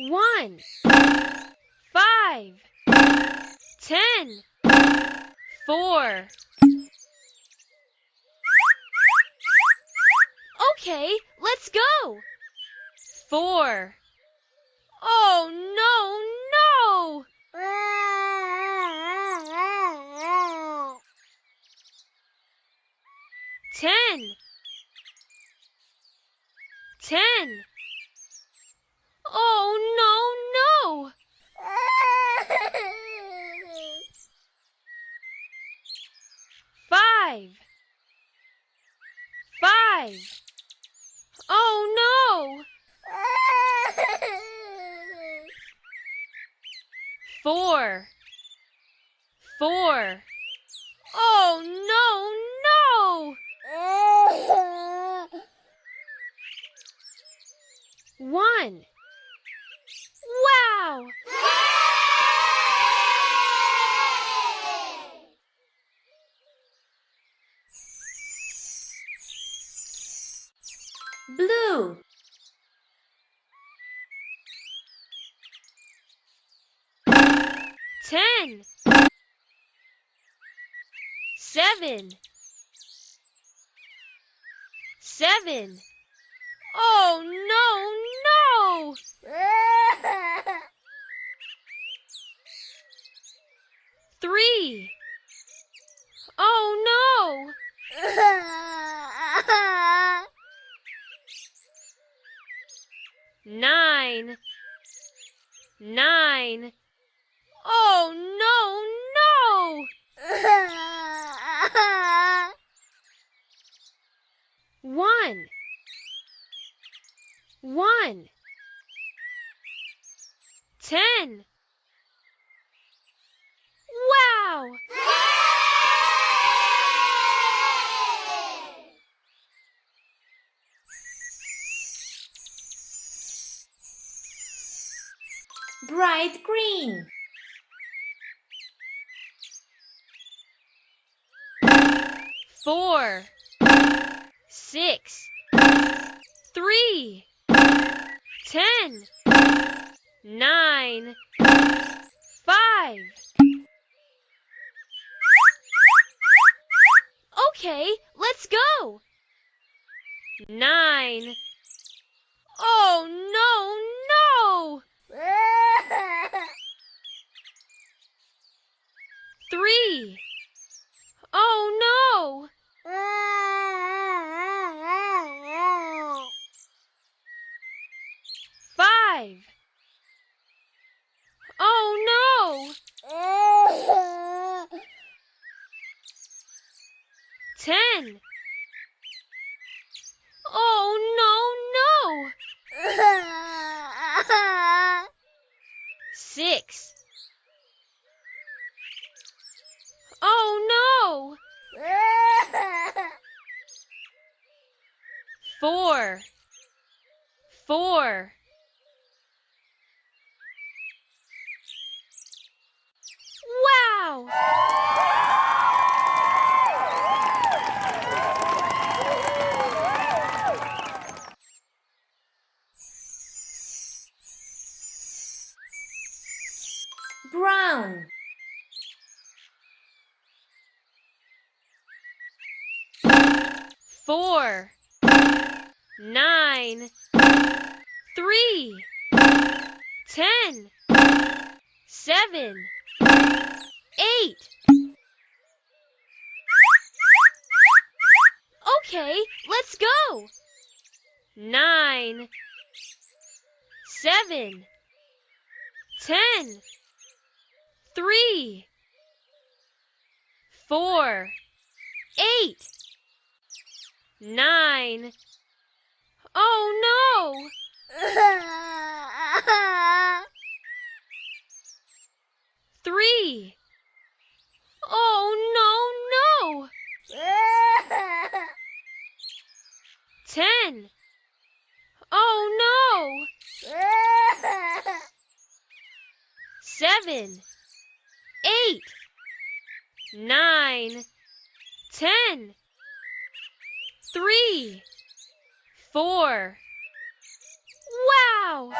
1, 5, 10, 4. Okay, let's go. 4. Oh, no, no! 10. 10. Oh, no, no! 5. 5. Oh, no! 4. 4. Oh, no, no! 1. Wow! Blue. 10. 7. 7. Oh, no, no! 3. Oh, no! 9. 9. Oh, no, no! 1. 1. 10. Wow! Bright green. 4. 6. 3. 10. 9. 5. Okay, let's go. 9. Oh, no, no! 3. Oh, no! 5. Oh, no! 10. Oh, no, no! 6. Oh, no! 4. 4. Wow! Brown. 4. 9. 3. 10. 7. 8. Okay, let's go. 9. 7. 10. 3. 4. 8. 9. Oh, no! 3. Oh, no, no! 10. Oh, no! 7. 8. 9. 10. 3. 4. Wow!